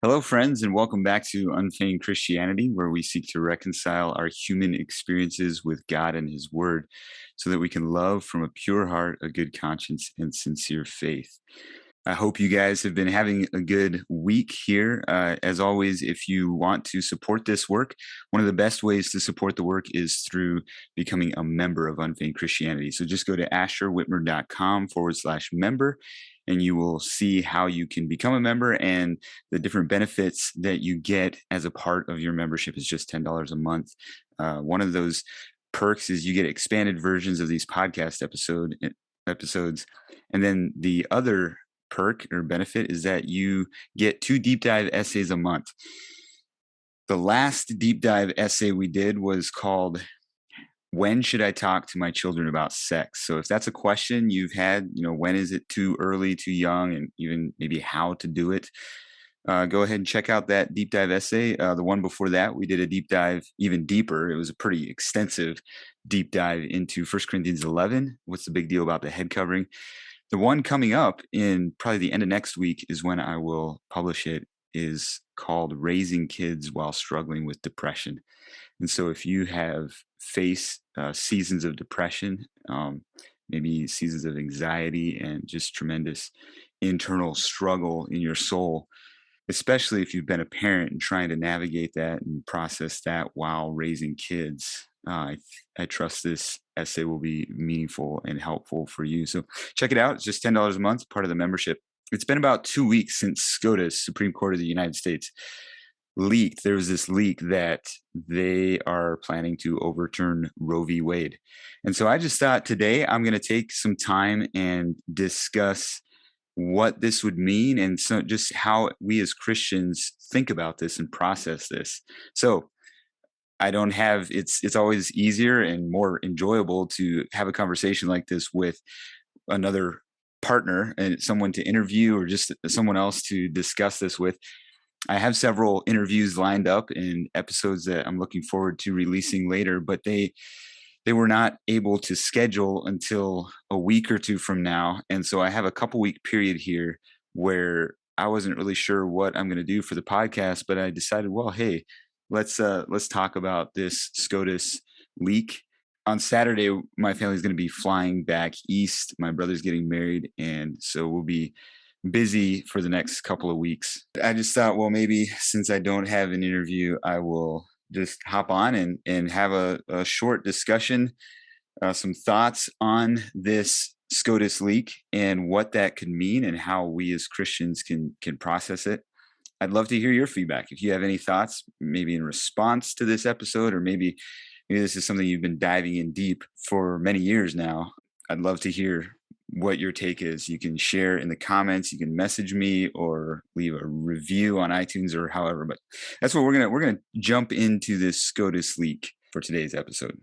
Hello, friends, and welcome back to Unfeigned Christianity, where we seek to reconcile our human experiences with God and His Word so that we can love from a pure heart, a good conscience, and sincere faith. I hope you guys have been having a good week here. As always, if you want to support this work, one of the best ways to support the work is through becoming a member of Unfeigned Christianity. So just go to asherwhitmer.com/member, and you will see how you can become a member and the different benefits that you get as a part of your membership is just $10 a month. One of those perks is you get expanded versions of these podcast episodes. And then the other perk or benefit is that you get 2 deep dive essays a month. The last deep dive essay we did was called "When Should I Talk to My Children About Sex?" So if that's a question you've had, when is it too early, too young, and even maybe how to do it, go ahead and check out that deep dive essay. The one before that, we did a deep dive even deeper. It was a pretty extensive deep dive into 1 Corinthians 11. What's the big deal about the head covering? The one coming up in probably the end of next week is when I will publish it, is called "Raising Kids While Struggling with Depression." And so if you have faced seasons of depression, maybe seasons of anxiety and just tremendous internal struggle in your soul, especially if you've been a parent and trying to navigate that and process that while raising kids, I trust this essay will be meaningful and helpful for you. So check it out. It's just $10 a month, part of the membership. It's been about 2 weeks since SCOTUS, Supreme Court of the United States, leaked. There was this leak that they are planning to overturn Roe v. Wade. And so I just thought today I'm going to take some time and discuss what this would mean and so just how we as Christians think about this and process this. So I don't have it's always easier and more enjoyable to have a conversation like this with another partner and someone to interview or just someone else to discuss this with. I have several interviews lined up in episodes that I'm looking forward to releasing later, but they were not able to schedule until a week or two from now. And so I have a couple week period here where I wasn't really sure what I'm going to do for the podcast, but I decided, well, hey, let's talk about this SCOTUS leak. On Saturday, my family's going to be flying back east. My brother's getting married, and so we'll be busy for the next couple of weeks. I just thought, well, maybe since I don't have an interview, I will just hop on and have a short discussion, some thoughts on this SCOTUS leak and what that could mean and how we as Christians can process it. I'd love to hear your feedback. If you have any thoughts, maybe in response to this episode, or maybe this is something you've been diving in deep for many years now, I'd love to hear what your take is. You can share in the comments, you can message me or leave a review on iTunes or however, but that's what we're gonna jump into this SCOTUS leak for today's episode.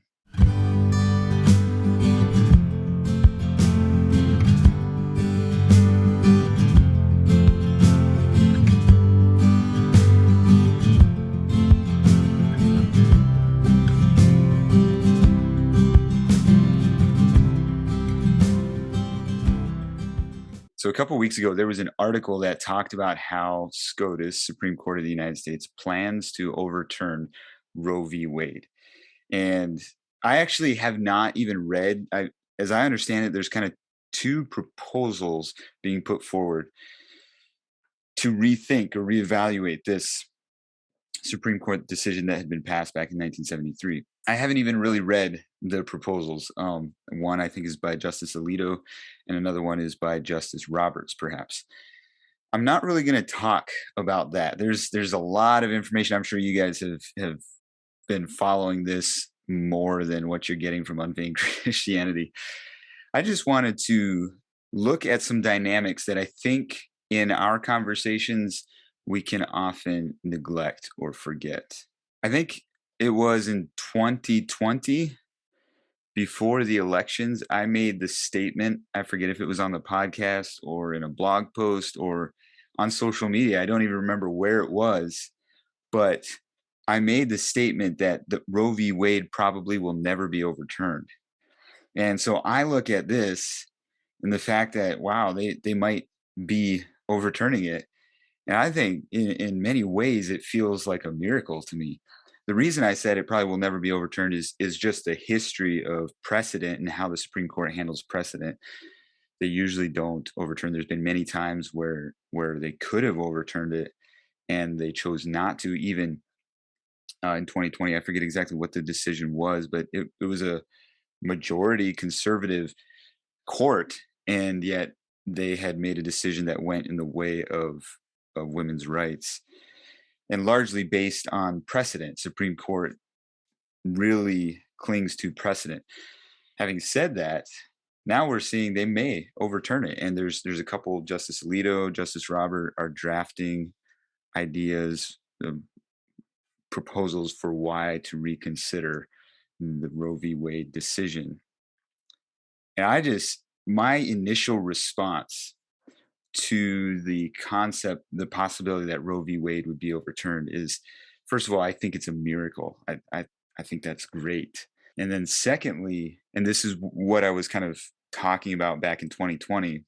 So a couple of weeks ago, there was an article that talked about how SCOTUS, Supreme Court of the United States, plans to overturn Roe v. Wade. And I actually have not even read, as I understand it, there's kind of 2 proposals being put forward to rethink or reevaluate this Supreme Court decision that had been passed back in 1973. I haven't even really read the proposals. One I think is by Justice Alito, and another one is by Justice Roberts, perhaps. I'm not really going to talk about that. There's a lot of information. I'm sure you guys have been following this more than what you're getting from Unfeigned Christianity. I just wanted to look at some dynamics that I think in our conversations we can often neglect or forget. I think it was in 2020, before the elections, I made the statement. I forget if it was on the podcast or in a blog post or on social media. I don't even remember where it was, but I made the statement that the Roe v. Wade probably will never be overturned. And so I look at this and the fact that, wow, they might be overturning it. And I think in many ways it feels like a miracle to me. The reason I said it probably will never be overturned is just the history of precedent and how the Supreme Court handles precedent. They usually don't overturn. There's been many times where they could have overturned it and they chose not to. Even in 2020, I forget exactly what the decision was, but it was a majority conservative court, and yet they had made a decision that went in the way of women's rights, and largely based on precedent. Supreme Court really clings to precedent. Having said that, now we're seeing they may overturn it, and there's a couple. Justice Alito, Justice Robert are drafting ideas, proposals for why to reconsider the Roe v. Wade decision. And my initial response to the concept, the possibility that Roe v. Wade would be overturned is, first of all, I think it's a miracle. I think that's great. And then secondly, and this is what I was kind of talking about back in 2020,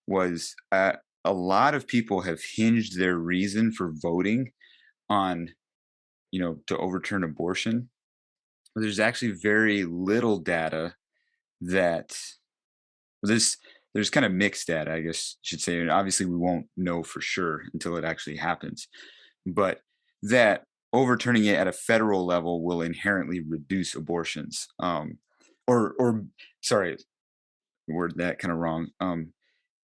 was a lot of people have hinged their reason for voting on, to overturn abortion. But there's actually very little data that this there's kind of mixed data, I guess you should say. And obviously, we won't know for sure until it actually happens. But that overturning it at a federal level will inherently reduce abortions. Or sorry, word that kind of wrong.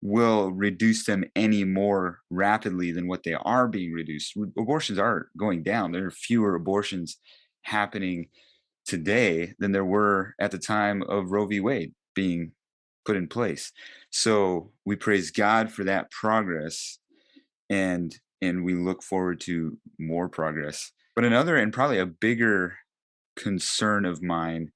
Will reduce them any more rapidly than what they are being reduced. Abortions are going down. There are fewer abortions happening today than there were at the time of Roe v. Wade being put in place. So we praise God for that progress, and we look forward to more progress. But another and probably a bigger concern of mine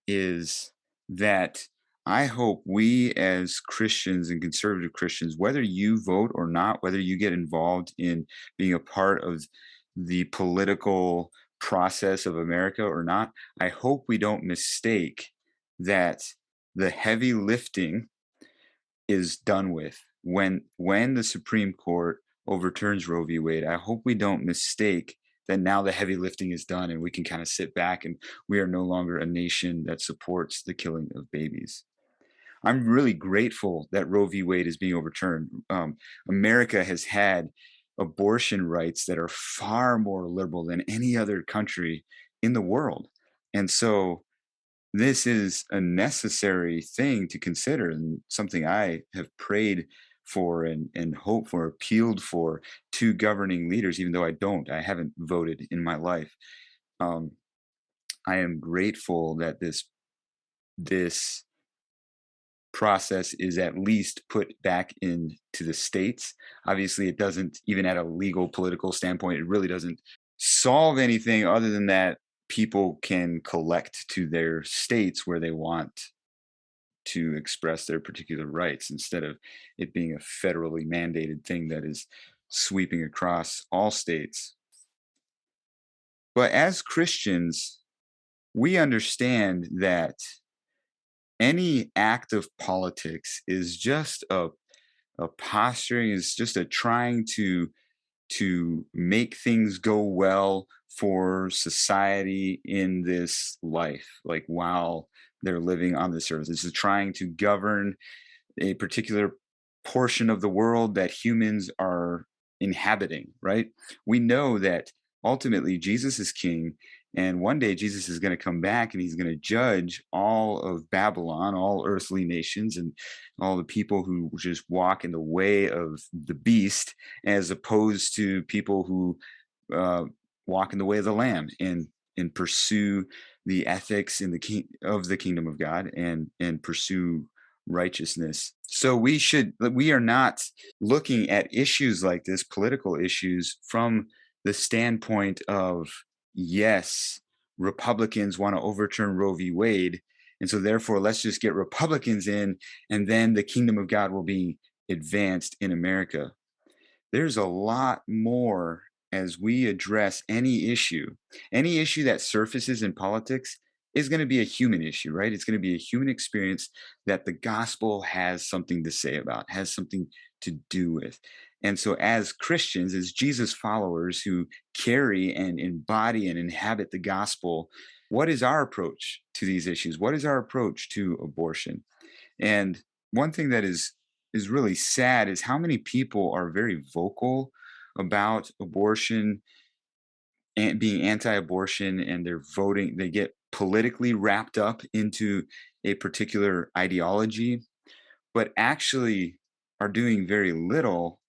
is that I hope we as Christians and conservative Christians, whether you vote or not, whether you get involved in being a part of the political process of America or not, I hope we don't mistake that the heavy lifting is done with when the Supreme Court overturns Roe v. Wade. I hope we don't mistake that now the heavy lifting is done and we can kind of sit back and we are no longer a nation that supports the killing of babies. I'm really grateful that Roe v. Wade is being overturned. America has had abortion rights that are far more liberal than any other country in the world. And so this is a necessary thing to consider and something I have prayed for and hoped for, appealed for to governing leaders, even though I haven't voted in my life. Um, I am grateful that this process is at least put back into the states. Obviously, it doesn't, even at a legal political standpoint, it really doesn't solve anything other than that people can collect to their states where they want to express their particular rights instead of it being a federally mandated thing that is sweeping across all states. But as Christians, we understand that any act of politics is just a posturing, is just a trying to make things go well for society in this life, like while they're living on this earth. This is trying to govern a particular portion of the world that humans are inhabiting, right? We know that ultimately Jesus is king, and one day Jesus is going to come back and he's going to judge all of Babylon, all earthly nations, and all the people who just walk in the way of the beast, as opposed to people who uh, walk in the way of the Lamb and pursue the ethics in of the kingdom of God and pursue righteousness. So we are not looking at issues like this, political issues, from the standpoint of, yes, Republicans want to overturn Roe v. Wade, and so therefore let's just get Republicans in and then the kingdom of God will be advanced in America. There's a lot more as we address any issue that surfaces in politics is going to be a human issue, right? It's going to be a human experience that the gospel has something to say about, has something to do with. And so, as Christians, as Jesus followers who carry and embody and inhabit the gospel, what is our approach to these issues? What is our approach to abortion? And one thing that is really sad is how many people are very vocal about abortion and being anti-abortion, and they're voting. They get politically wrapped up into a particular ideology, but actually are doing very little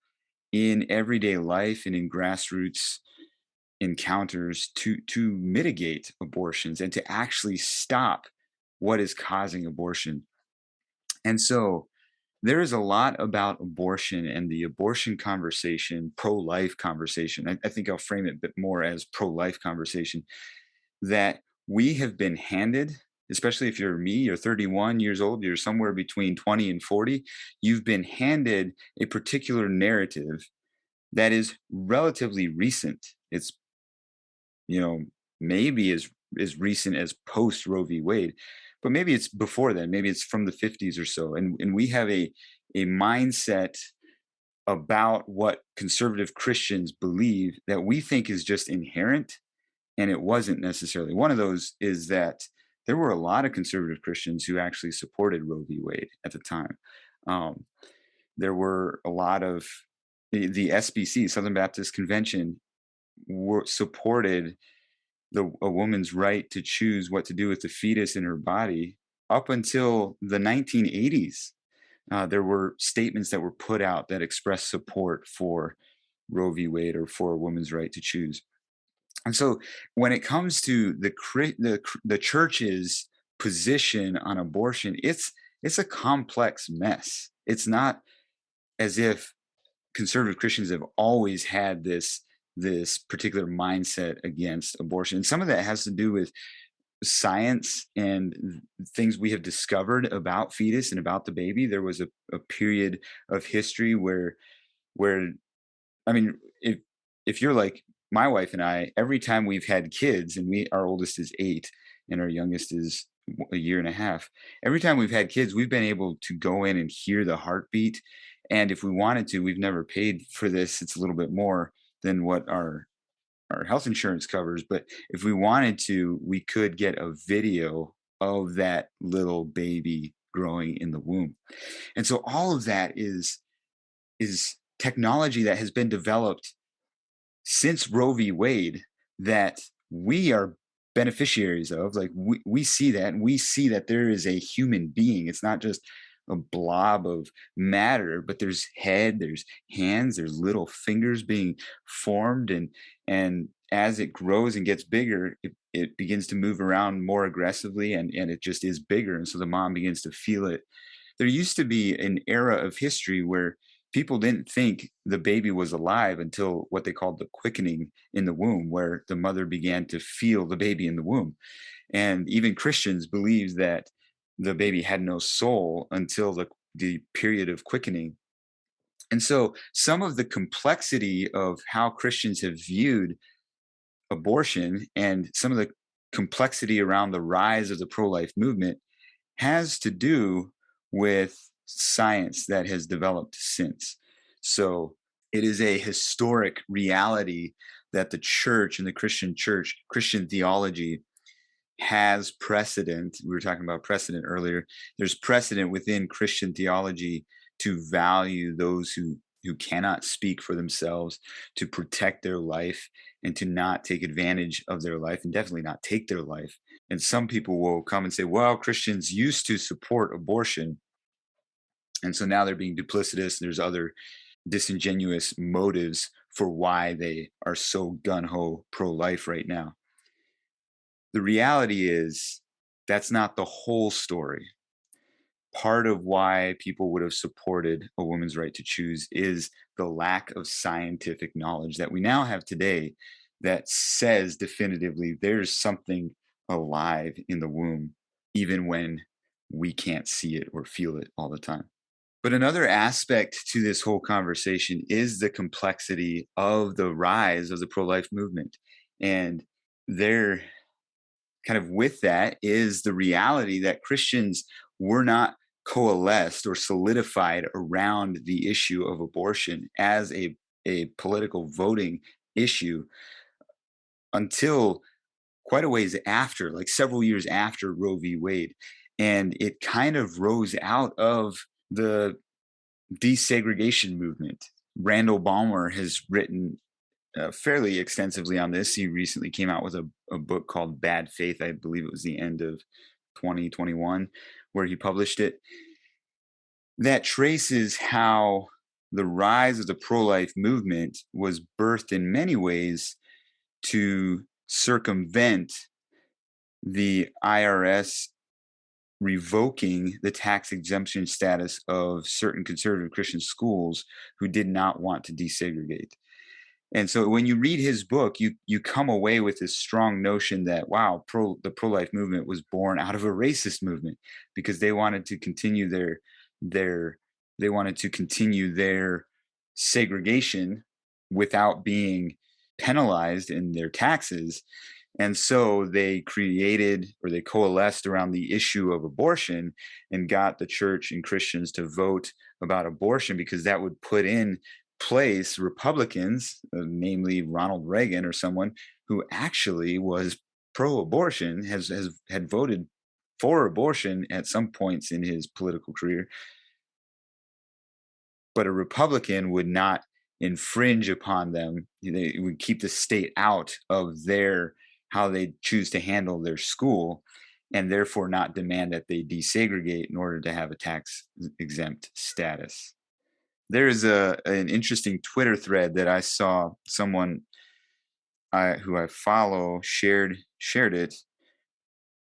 in everyday life and in grassroots encounters to mitigate abortions and to actually stop what is causing abortion. And so there is a lot about abortion and the abortion conversation, pro-life conversation. I think I'll frame it a bit more as pro-life conversation that we have been handed, especially if you're me, you're 31 years old, you're somewhere between 20 and 40, you've been handed a particular narrative that is relatively recent. It's, you know, maybe as recent as post Roe v. Wade, but maybe it's before then. Maybe it's from the 50s or so. And we have a mindset about what conservative Christians believe that we think is just inherent, and it wasn't necessarily. One of those is that there were a lot of conservative Christians who actually supported Roe v. Wade at the time. Um, there were a lot of the SBC, Southern Baptist Convention, supported a woman's right to choose what to do with the fetus in her body up until the 1980s. There were statements that were put out that expressed support for Roe v. Wade or for a woman's right to choose. And so, when it comes to the church's position on abortion, it's a complex mess. It's not as if conservative Christians have always had this particular mindset against abortion. And some of that has to do with science and things we have discovered about fetus and about the baby. There was a period of history where I mean, if you're like my wife and I, every time we've had kids, and our oldest is 8 and our youngest is a year and a half, every time we've had kids, we've been able to go in and hear the heartbeat. And if we wanted to, we've never paid for this. It's a little bit more than what our health insurance covers, but if we wanted to, we could get a video of that little baby growing in the womb. And so all of that is technology that has been developed since Roe v. Wade that we are beneficiaries of. Like we see that, and we see that there is a human being. It's not just a blob of matter, but there's head, there's hands, there's little fingers being formed, and as it grows and gets bigger, it begins to move around more aggressively, and it just is bigger. And so the mom begins to feel it. There used to be an era of history where people didn't think the baby was alive until what they called the quickening in the womb, where the mother began to feel the baby in the womb. And even Christians believed that the baby had no soul until the period of quickening. And so some of the complexity of how Christians have viewed abortion and some of the complexity around the rise of the pro-life movement has to do with science that has developed since. So it is a historic reality that the church and the Christian church, Christian theology, has precedent. We were talking about precedent earlier. There's precedent within Christian theology to value those who cannot speak for themselves, to protect their life, and to not take advantage of their life, and definitely not take their life. And some people will come and say, well, Christians used to support abortion, and so now they're being duplicitous. And there's other disingenuous motives for why they are so gung-ho pro-life right now. The reality is that's not the whole story. Part of why people would have supported a woman's right to choose is the lack of scientific knowledge that we now have today that says definitively there's something alive in the womb, even when we can't see it or feel it all the time. But another aspect to this whole conversation is the complexity of the rise of the pro-life movement. And there, kind of with that, is the reality that Christians were not coalesced or solidified around the issue of abortion as a political voting issue until quite a ways after, like several years after Roe v. Wade. And it kind of rose out of the desegregation movement. Randall Balmer has written fairly extensively on this. He recently came out with a book called Bad Faith. I believe it was the end of 2021 where he published it. That traces how the rise of the pro-life movement was birthed in many ways to circumvent the IRS revoking the tax exemption status of certain conservative Christian schools who did not want to desegregate. And so when you read his book, you come away with this strong notion that wow, the pro-life movement was born out of a racist movement because they wanted to continue their they wanted to continue their segregation without being penalized in their taxes. And so they created or they coalesced around the issue of abortion and got the church and Christians to vote about abortion because that would put in place Republicans, namely Ronald Reagan or someone who actually was pro-abortion, had voted for abortion at some points in his political career, but a Republican would not infringe upon them. They would keep the state out of their how they choose to handle their school, and therefore not demand that they desegregate in order to have a tax exempt status. There is an interesting Twitter thread that I saw someone who I follow shared it,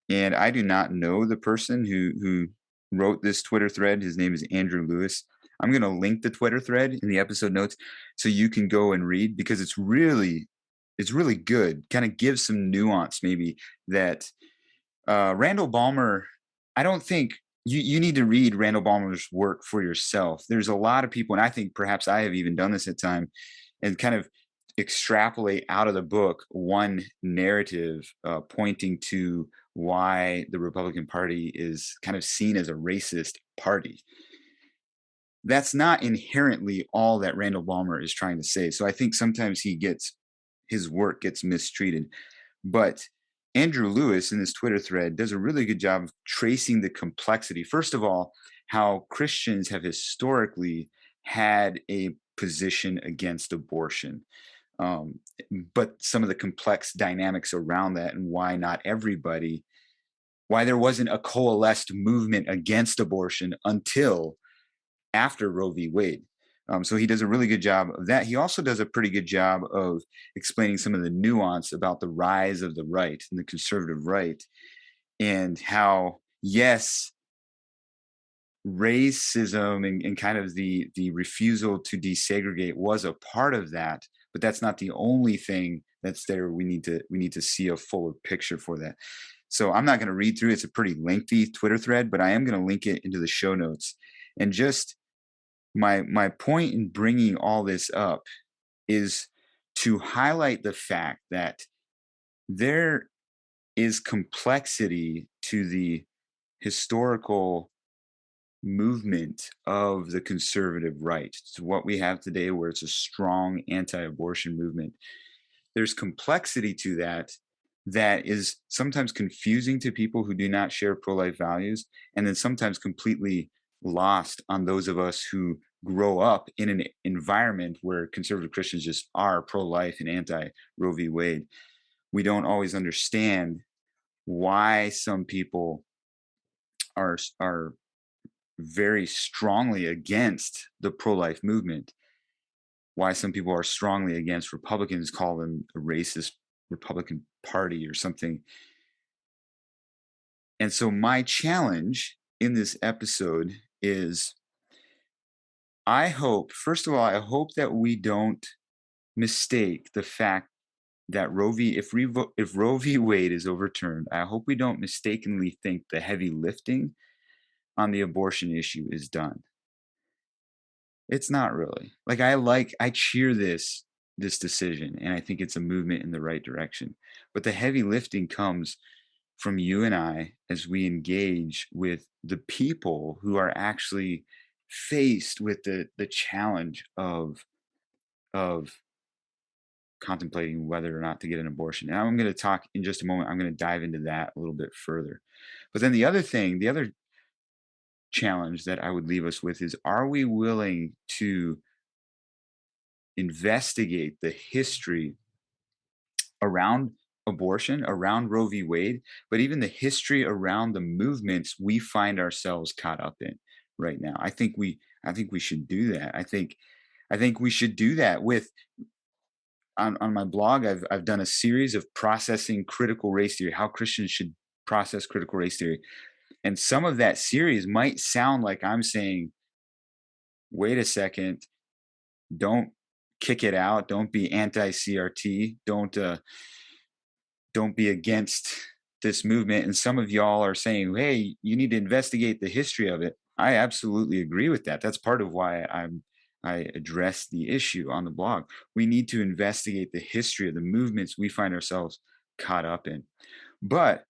and I do not know the person who wrote this Twitter thread. His name is Andrew Lewis. I'm going to link the Twitter thread in the episode notes so you can go and read because it's really good. Kind of gives some nuance maybe that Randall Balmer, I don't think you need to read Randall Balmer's work for yourself. There's a lot of people, and I think perhaps I have even done this at time, and kind of extrapolate out of the book one narrative pointing to why the Republican Party is kind of seen as a racist party. That's not inherently all that Randall Balmer is trying to say. So I think sometimes his work gets mistreated. But Andrew Lewis in this Twitter thread does a really good job of tracing the complexity. First of all, how Christians have historically had a position against abortion, but some of the complex dynamics around that and why there wasn't a coalesced movement against abortion until after Roe v. Wade. So he does a really good job of that. He also does a pretty good job of explaining some of the nuance about the rise of the right and the conservative right, and how, yes, racism and kind of the refusal to desegregate was a part of that, but that's not the only thing that's there. We need to see a fuller picture for that. So I'm not going to read through. It's a pretty lengthy Twitter thread, but I am going to link it into the show notes. And just my point in bringing all this up is to highlight the fact that there is complexity to the historical movement of the conservative right to what we have today, where it's a strong anti-abortion movement. There's complexity to that is sometimes confusing to people who do not share pro-life values, and then sometimes completely lost on those of us who grow up in an environment where conservative Christians just are pro-life and anti-Roe v. Wade. We don't always understand why some people are very strongly against the pro-life movement, why some people are strongly against Republicans, call them a racist Republican Party or something. And so my challenge in this episode is first of all, I hope that we don't mistake the fact that if Roe v. Wade is overturned, I hope we don't mistakenly think the heavy lifting on the abortion issue is done. It's not really. I cheer this decision, and I think it's a movement in the right direction. But the heavy lifting comes from you and I as we engage with the people who are actually faced with the challenge of contemplating whether or not to get an abortion. And I'm going to talk in just a moment. I'm going to dive into that a little bit further. But then the other challenge that I would leave us with is, are we willing to investigate the history around abortion, around Roe v. Wade, but even the history around the movements we find ourselves caught up in right now? I think we should do that. I think we should do that with on my blog. I've done a series of processing critical race theory, how Christians should process critical race theory. And some of that series might sound like I'm saying, wait a second, don't kick it out, don't be anti-CRT, don't be against this movement. And some of y'all are saying, hey, you need to investigate the history of it. I absolutely agree with that. That's part of why I address the issue on the blog. We need to investigate the history of the movements we find ourselves caught up in. But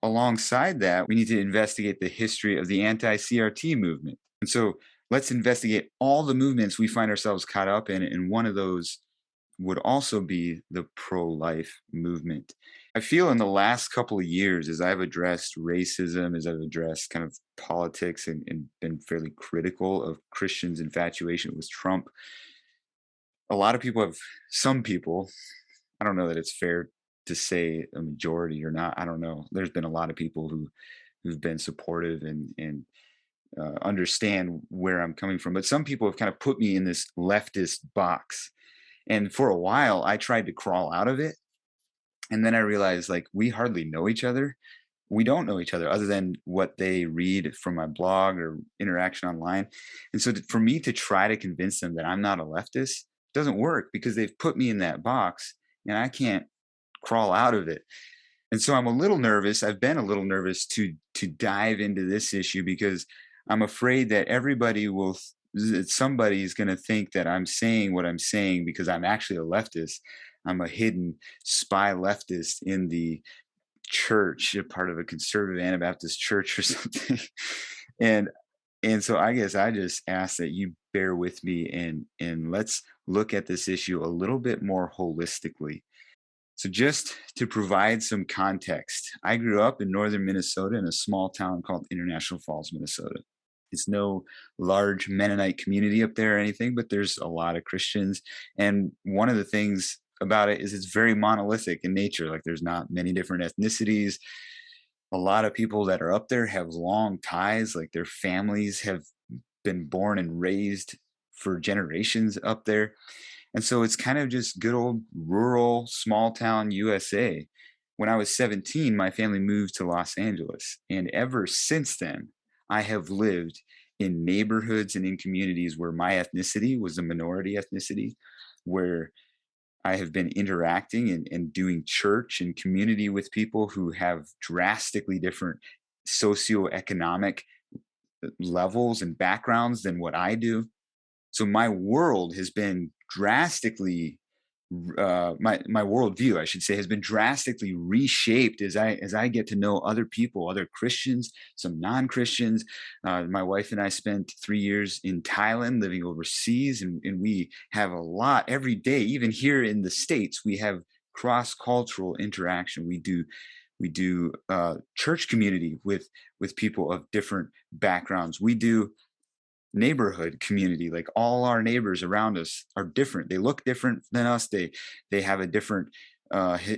alongside that, we need to investigate the history of the anti-CRT movement. And so let's investigate all the movements we find ourselves caught up in. And one of those would also be the pro-life movement. I feel in the last couple of years, as I've addressed racism, as I've addressed kind of politics and been fairly critical of Christians' infatuation with Trump, a lot of people have, some people, I don't know that it's fair to say a majority or not. I don't know. There's been a lot of people who've been supportive and understand where I'm coming from, but some people have kind of put me in this leftist box. And for a while, I tried to crawl out of it, and then I realized, like, we hardly know each other. We don't know each other other than what they read from my blog or interaction online. And so for me to try to convince them that I'm not a leftist doesn't work, because they've put me in that box and I can't crawl out of it. And so I'm a little nervous. I've been a little nervous to dive into this issue, because I'm afraid that that somebody is going to think that I'm saying what I'm saying because I'm actually a leftist. I'm a hidden spy leftist in the church, a part of a conservative Anabaptist church or something. and and so I guess I just ask that you bear with me, and let's look at this issue a little bit more holistically. So just to provide some context, I grew up in northern Minnesota in a small town called International Falls, Minnesota. It's no large Mennonite community up there or anything, but there's a lot of Christians. And one of the things about it is it's very monolithic in nature. Like, there's not many different ethnicities. A lot of people that are up there have long ties, like their families have been born and raised for generations up there. And so it's kind of just good old rural, small town USA. When I was 17, my family moved to Los Angeles. And ever since then, I have lived in neighborhoods and in communities where my ethnicity was a minority ethnicity, where I have been interacting and doing church and community with people who have drastically different socioeconomic levels and backgrounds than what I do. So my world has been drastically my worldview, I should say, has been drastically reshaped as I get to know other people, other Christians, some non-Christians. My wife and I spent 3 years in Thailand living overseas, and we have a lot every day. Even here in the States, we have cross-cultural interaction. We do church community with people of different backgrounds. We do neighborhood community. Like, all our neighbors around us are different. They look different than us. They have a different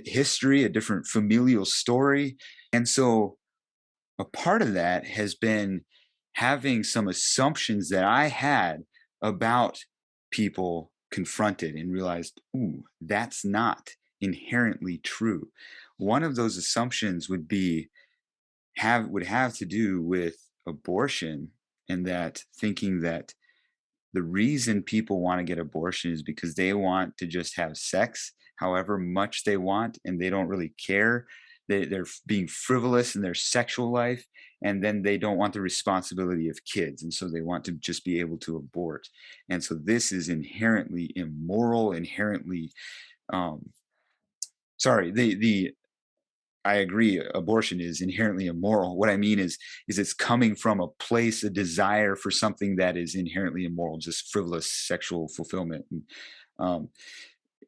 history, a different familial story. And so a part of that has been having some assumptions that I had about people confronted and realized, ooh, that's not inherently true. One of those assumptions would have to do with abortion, and that thinking that the reason people want to get abortion is because they want to just have sex however much they want, and they don't really care. They're being frivolous in their sexual life, and then they don't want the responsibility of kids, and so they want to just be able to abort. And so this is inherently immoral, inherently um sorry, the I agree, abortion is inherently immoral. What I mean is it's coming from a place, a desire for something that is inherently immoral, just frivolous sexual fulfillment, um,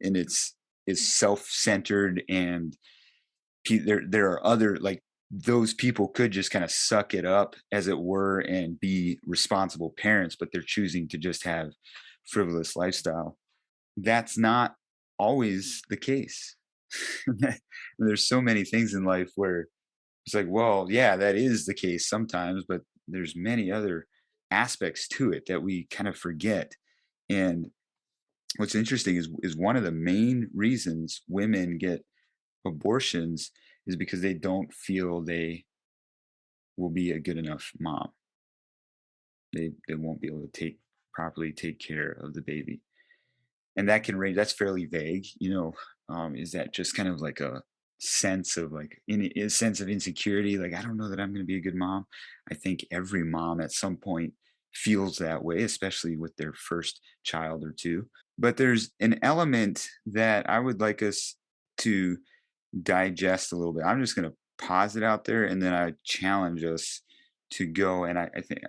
and it's self-centered, and there are other, like, those people could just kind of suck it up, as it were, and be responsible parents, but they're choosing to just have frivolous lifestyle. That's not always the case. There's so many things in life where it's like, well, yeah, that is the case sometimes, but there's many other aspects to it that we kind of forget. And what's interesting is one of the main reasons women get abortions is because they don't feel they will be a good enough mom. They won't be able to take care of the baby. And that can range, that's fairly vague, is that just kind of like a sense of, like, a sense of insecurity, like, I don't know that I'm going to be a good mom. I think every mom at some point feels that way, especially with their first child or two. But there's an element that I would like us to digest a little bit. I'm just going to pause it out there, and then I challenge us to go. And I think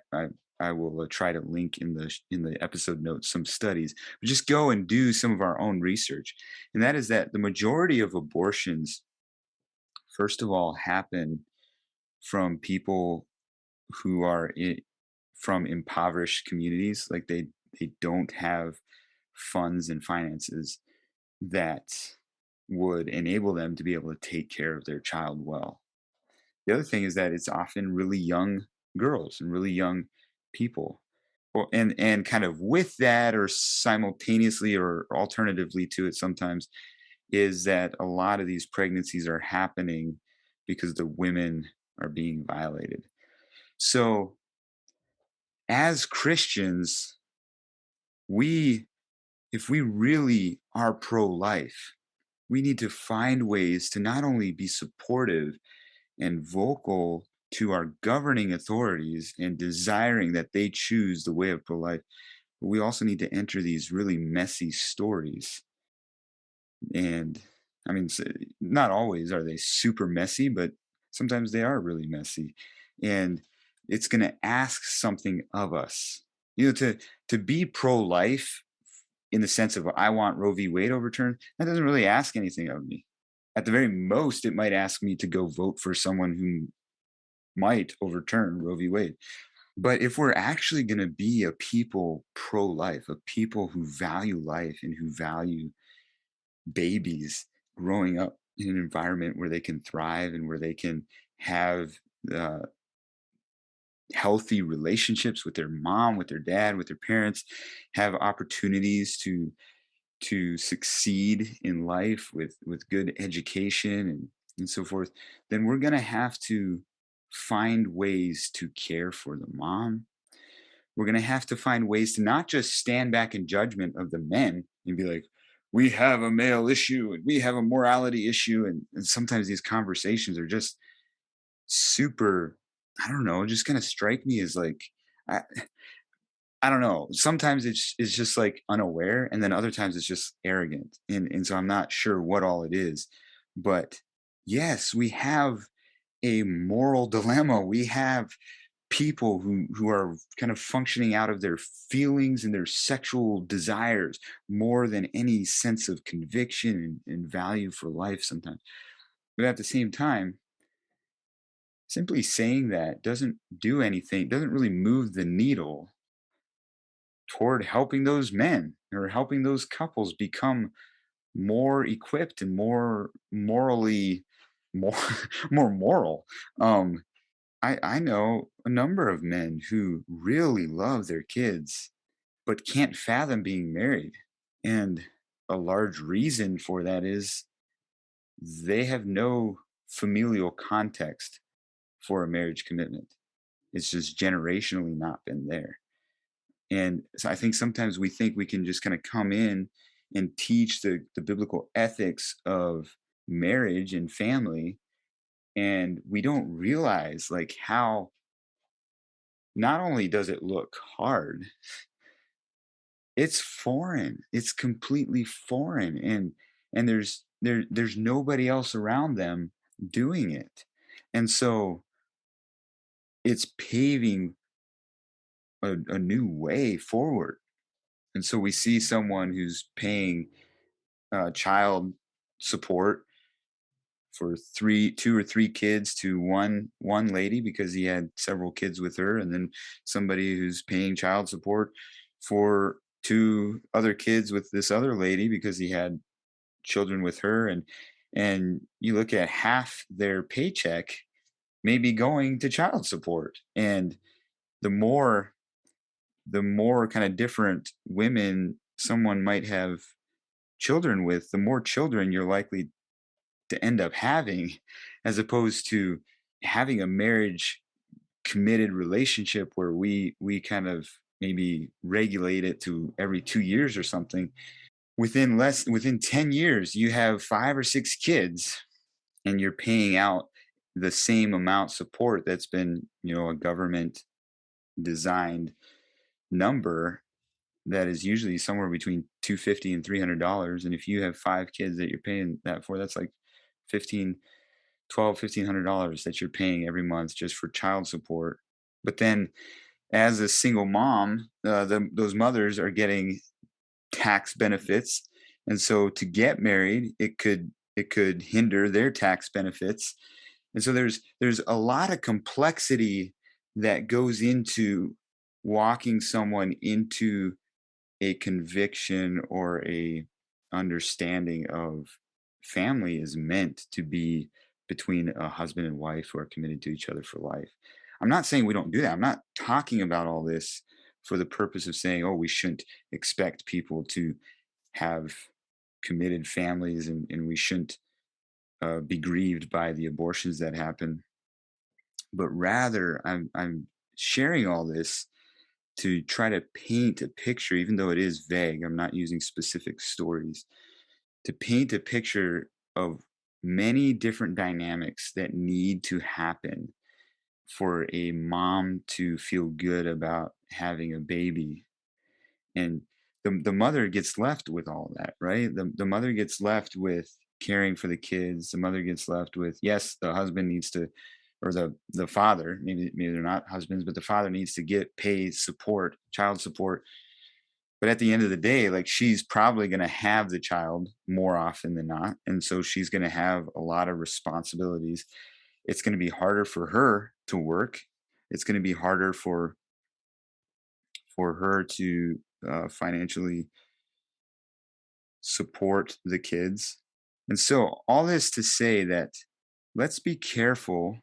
I will try to link in the episode notes some studies. But just go and do some of our own research, and that is that the majority of abortions, first of all, happen from people who are from impoverished communities. Like, they don't have funds and finances that would enable them to be able to take care of their child well. The other thing is that it's often really young girls and really young people. Well, and kind of with that, or simultaneously or alternatively to it sometimes, is that a lot of these pregnancies are happening because the women are being violated. So, as Christians, we if we really are pro-life, we need to find ways to not only be supportive and vocal to our governing authorities and desiring that they choose the way of pro life, but we also need to enter these really messy stories. And I mean, not always are they super messy, but sometimes they are really messy. And it's going to ask something of us. To be pro life in the sense of, I want Roe v. Wade overturned, that doesn't really ask anything of me. At the very most, it might ask me to go vote for someone who might overturn Roe v. Wade. But if we're actually going to be a people pro life, a people who value life and who value babies growing up in an environment where they can thrive and where they can have uh, healthy relationships with their mom, with their dad, with their parents, have opportunities to succeed in life with good education and so forth, then we're going to have to find ways to care for the mom. We're going to have to find ways to not just stand back in judgment of the men and be like, we have a male issue and we have a morality issue. And sometimes these conversations are just super, I don't know, just kind of strike me as like, I, I don't know. Sometimes it's just like unaware, and then other times it's just arrogant, and so I'm not sure what all it is, but yes, we have a moral dilemma. We have people who are kind of functioning out of their feelings and their sexual desires more than any sense of conviction and value for life sometimes. But at the same time, simply saying that doesn't do anything, doesn't really move the needle toward helping those men or helping those couples become more equipped and more morally more more moral. I know a number of men who really love their kids but can't fathom being married. And a large reason for that is they have no familial context for a marriage commitment. It's just generationally not been there. And so I think sometimes we think we can just kind of come in and teach the biblical ethics of marriage and family. And we don't realize, like, how not only does it look hard, it's foreign. It's completely foreign. And there's nobody else around them doing it. And so it's paving a new way forward. And so we see someone who's paying child support for two or three kids to one lady because he had several kids with her, and then somebody who's paying child support for two other kids with this other lady because he had children with her, and you look at half their paycheck maybe going to child support. And the more the more kind of different women someone might have children with, the more children you're likely to end up having, as opposed to having a marriage committed relationship where we kind of maybe regulate it to every 2 years or something. Within 10 years you have five or six kids, and you're paying out the same amount support that's been, a government designed number that is usually somewhere between 250 and $300. And if you have five kids that you're paying that for, that's like 15 $1,200 that you're paying every month just for child support. But then as a single mom, those mothers are getting tax benefits. And so to get married, it could hinder their tax benefits. And so there's a lot of complexity that goes into walking someone into a conviction or a understanding of family is meant to be between a husband and wife who are committed to each other for life. I'm not saying we don't do that. I'm not talking about all this for the purpose of saying, oh, we shouldn't expect people to have committed families, and we shouldn't be grieved by the abortions that happen. But rather, I'm sharing all this to try to paint a picture, even though it is vague. I'm not using specific stories to paint a picture of many different dynamics that need to happen for a mom to feel good about having a baby. And the mother gets left with all of that, right? The mother gets left with caring for the kids. The mother gets left with, yes, the husband needs to, or the father, maybe they're not husbands, but the father needs to get paid support, child support. But at the end of the day, like, she's probably going to have the child more often than not, and so she's going to have a lot of responsibilities. It's going to be harder for her to work. It's going to be harder for her to financially support the kids. And so, all this to say that let's be careful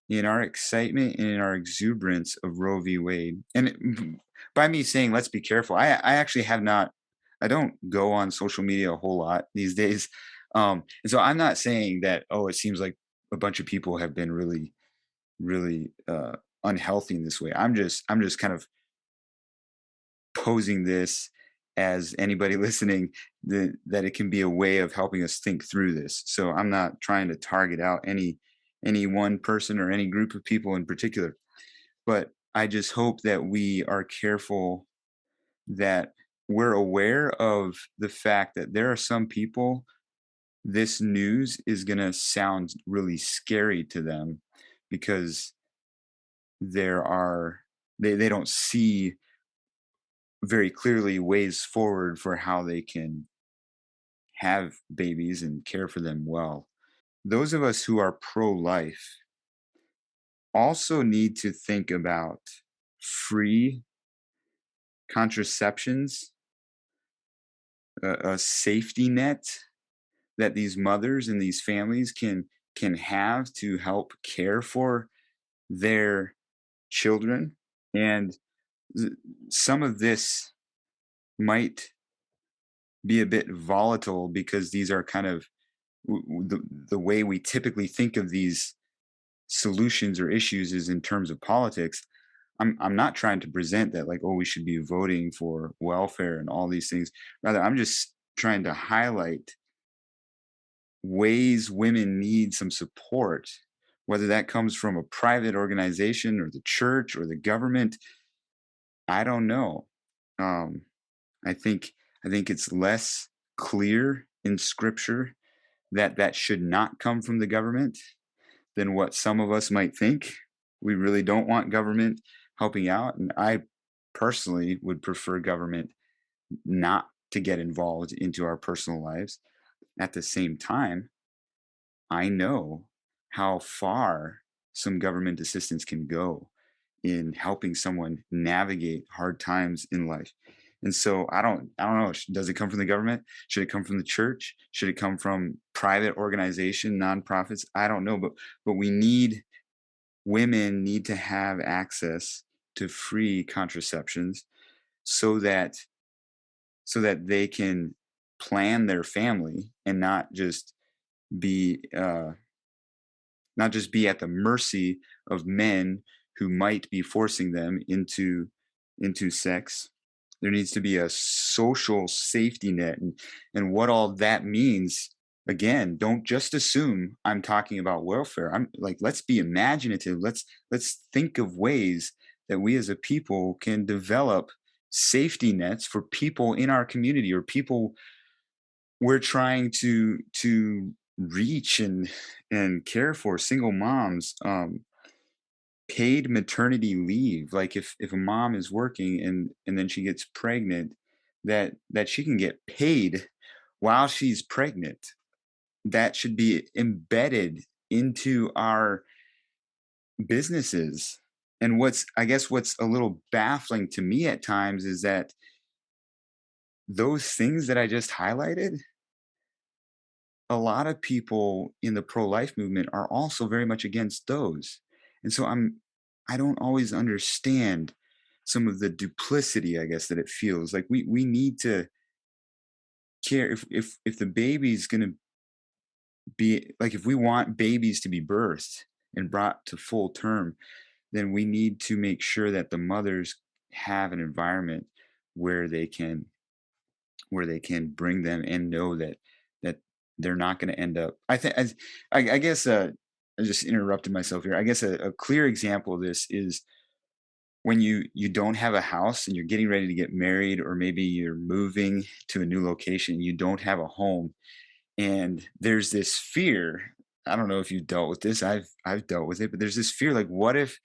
in our excitement and in our exuberance of Roe v. Wade. And by me saying let's be careful, I actually have not, I don't go on social media a whole lot these days. And so I'm not saying that, oh, it seems like a bunch of people have been really, really unhealthy in this way. I'm just kind of posing this as anybody listening, that it can be a way of helping us think through this. So I'm not trying to target out any one person or any group of people in particular, but I just hope that we are careful, that we're aware of the fact that there are some people this news is going to sound really scary to them because there are they don't see very clearly ways forward for how they can have babies and care for them well. Those of us who are pro life also need to think about free contraceptions, a safety net that these mothers and these families can have to help care for their children. And th- some of this might be a bit volatile because these are kind of the way we typically think of these solutions or issues is in terms of politics. I'm not trying to present that like, oh, we should be voting for welfare and all these things. Rather, I'm just trying to highlight ways women need some support, whether that comes from a private organization or the church or the government. I don't know. Um, I think I think it's less clear in scripture that should not come from the government than what some of us might think. We really don't want government helping out, and I personally would prefer government not to get involved into our personal lives. At the same time, I know how far some government assistance can go in helping someone navigate hard times in life. And so I don't know, does it come from the government? Should it come from the church? Should it come from private organization, nonprofits? I don't know, but we need women need to have access to free contraceptions so that they can plan their family and be not just be at the mercy of men who might be forcing them into sex. There needs to be a social safety net, and what all that means. Again, don't just assume I'm talking about welfare. I'm like, let's be imaginative. Let's think of ways that we as a people can develop safety nets for people in our community or people we're trying to reach and care for, single moms, paid maternity leave. Like if a mom is working and then she gets pregnant, that she can get paid while she's pregnant. That should be embedded into our businesses. And I guess what's a little baffling to me at times is that those things that I just highlighted, a lot of people in the pro-life movement are also very much against those. And so I don't always understand some of the duplicity, I guess, that it feels. Like we need to care if the baby's going to be, like, if we want babies to be birthed and brought to full term, then we need to make sure that the mothers have an environment where they can bring them and know that they're not going to end up. I guess I just interrupted myself here. I guess a clear example of this is when you don't have a house and you're getting ready to get married, or maybe you're moving to a new location, you don't have a home, and there's this fear. I don't know if you've dealt with this. I've dealt with it, but there's this fear, like, what if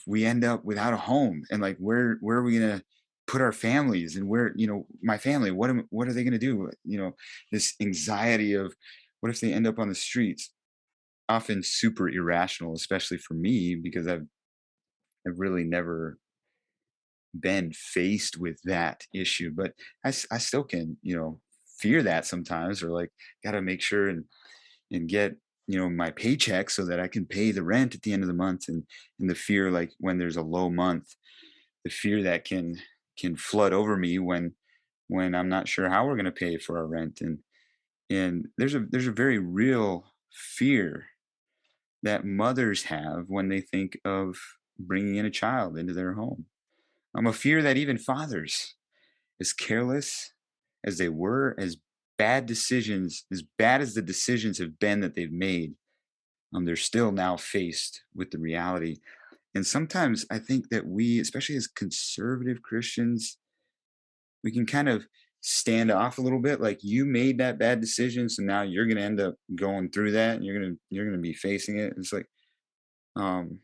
we end up without a home, and like where are we gonna put our families, and where, my family, what are they gonna do, this anxiety of what if they end up on the streets, often super irrational, especially for me, because I've really never been faced with that issue, but I still can, fear that sometimes, or like got to make sure and get, my paycheck so that I can pay the rent at the end of the month, and the fear, like when there's a low month, the fear that can flood over me when I'm not sure how we're going to pay for our rent, and there's a very real fear that mothers have when they think of bringing in a child into their home. A fear that even fathers, as careless as they were, as bad as the decisions have been that they've made, they're still now faced with the reality. And sometimes I think that we, especially as conservative Christians, we can kind of stand off a little bit. Like, you made that bad decision, so now you're going to end up going through that, and you're going to be facing it. It's like, um,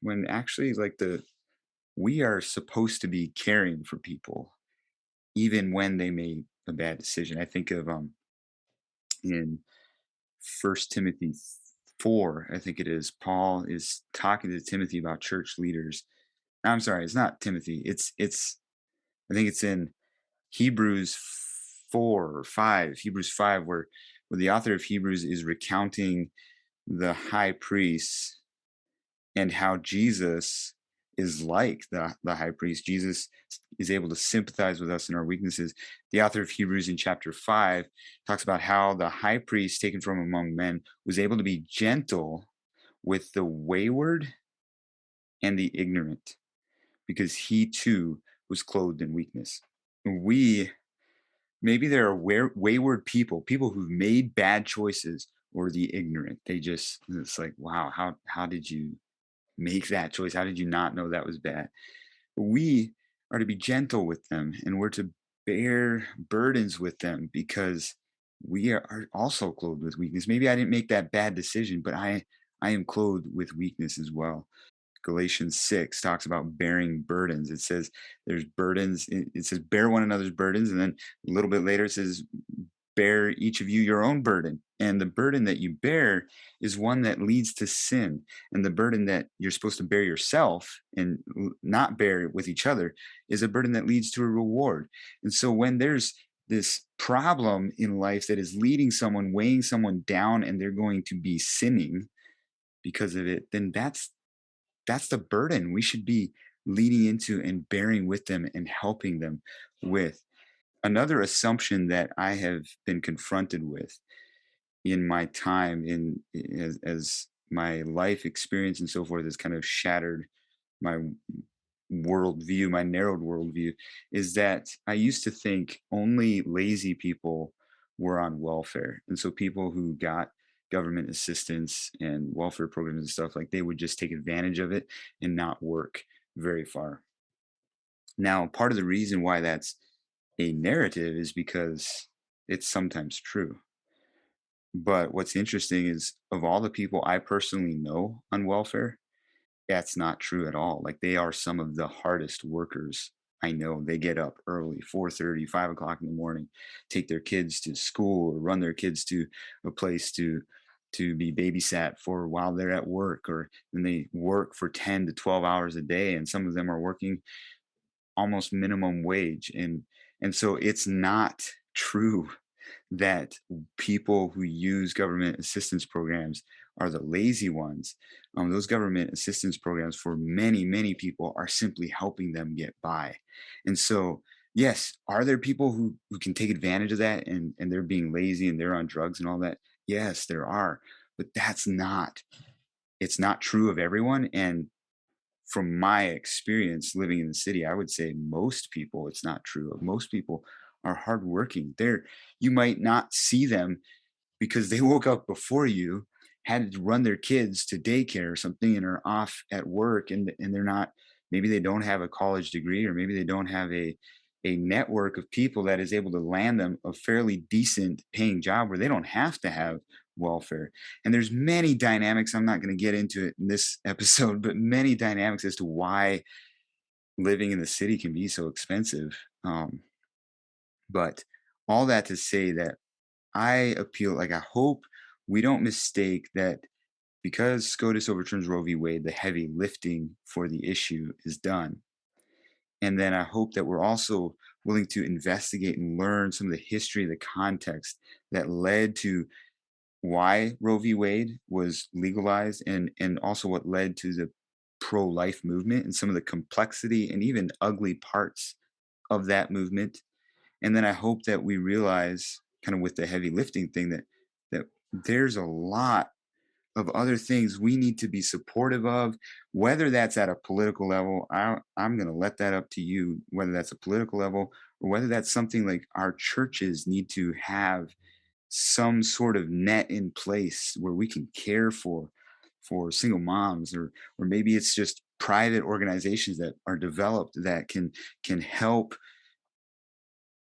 when actually, like, we are supposed to be caring for people even when they made a bad decision. I think of in First Timothy 4, I think it is, Paul is talking to Timothy about church leaders. I'm sorry, it's not Timothy. It's I think it's in Hebrews 4 or 5, Hebrews 5, where the author of Hebrews is recounting the high priest and how Jesus is like the high priest. Jesus is able to sympathize with us in our weaknesses. The author of Hebrews in chapter 5 talks about how the high priest taken from among men was able to be gentle with the wayward and the ignorant, because he too was clothed in weakness. We Maybe there are wayward people who've made bad choices, or the ignorant. It's like, wow, how did you make that choice? How did you not know that was bad? We are to be gentle with them, and we're to bear burdens with them, because we are also clothed with weakness. Maybe I didn't make that bad decision, but I am clothed with weakness as well. Galatians 6 talks about bearing burdens. It says there's burdens. It says bear one another's burdens. And then a little bit later it says bear each of you your own burden. And the burden that you bear is one that leads to sin. And the burden that you're supposed to bear yourself and not bear with each other is a burden that leads to a reward. And so when there's this problem in life that is leading someone, weighing someone down, and they're going to be sinning because of it, then that's the burden we should be leading into and bearing with them and helping them with. Another assumption that I have been confronted with in my time as my life experience and so forth has kind of shattered my worldview, my narrowed worldview, is that I used to think only lazy people were on welfare. And so people who got government assistance and welfare programs and stuff, like they would just take advantage of it and not work very far. Now, part of the reason why that's a narrative is because it's sometimes true. But what's interesting is of all the people I personally know on welfare, that's not true at all. Like they are some of the hardest workers I know. They get up early, 4:30, 5 o'clock in the morning, take their kids to school or run their kids to a place to be babysat for while they're at work, or then they work for 10 to 12 hours a day. And some of them are working almost minimum wage. And so it's not true that people who use government assistance programs are the lazy ones. Those government assistance programs for many, many people are simply helping them get by. And so, yes, are there people who can take advantage of that and they're being lazy and they're on drugs and all that? Yes, there are. But it's not true of everyone. And from my experience living in the city, I would say most people, it's not true. Most people are hardworking. You might not see them because they woke up before you, had to run their kids to daycare or something, and are off at work, and they're not. Maybe they don't have a college degree, or maybe they don't have a network of people that is able to land them a fairly decent paying job where they don't have to have welfare. And there's many dynamics. I'm not going to get into it in this episode, but many dynamics as to why living in the city can be so expensive. But all that to say that I hope we don't mistake that because SCOTUS overturns Roe v. Wade, the heavy lifting for the issue is done. And then I hope that we're also willing to investigate and learn some of the history, the context that led to why Roe v. Wade was legalized, and also what led to the pro-life movement and some of the complexity and even ugly parts of that movement. And then I hope that we realize, kind of with the heavy lifting thing, that there's a lot of other things we need to be supportive of, whether that's at a political level. I'm going to let that up to you, whether that's a political level or whether that's something like our churches need to have some sort of net in place where we can care for single moms, or maybe it's just private organizations that are developed that can help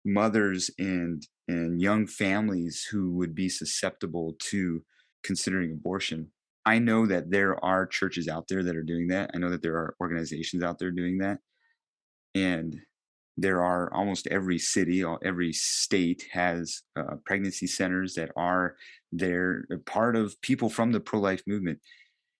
mothers and young families who would be susceptible to considering abortion. I know that there are churches out there that are doing that. I know that there are organizations out there doing that. And there are almost every city, every state has pregnancy centers that are there, part of people from the pro life movement.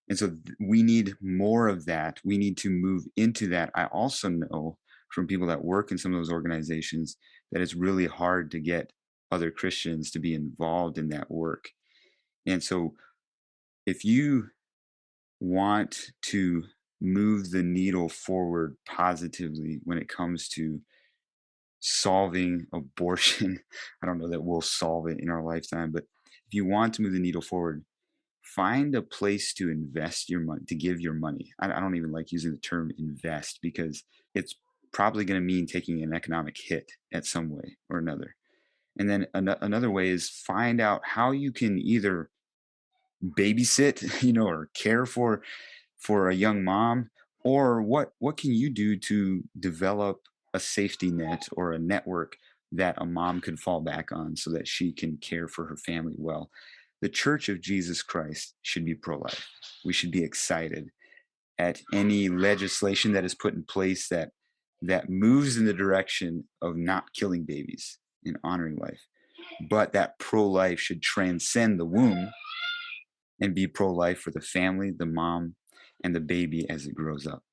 And so we need more of that. We need to move into that. I also know from people that work in some of those organizations that it's really hard to get other Christians to be involved in that work. And so if you want to move the needle forward positively when it comes to solving abortion, I don't know that we'll solve it in our lifetime, but if you want to move the needle forward, find a place to invest your money, to give your money. I don't even like using the term invest because it's probably going to mean taking an economic hit at some way or another. And then another way is find out how you can either babysit, or care for a young mom, or what can you do to develop a safety net or a network that a mom could fall back on so that she can care for her family well. The Church of Jesus Christ should be pro life. We should be excited at any legislation that is put in place that moves in the direction of not killing babies and honoring life. But that pro life should transcend the womb and be pro life for the family, the mom, and the baby as it grows up.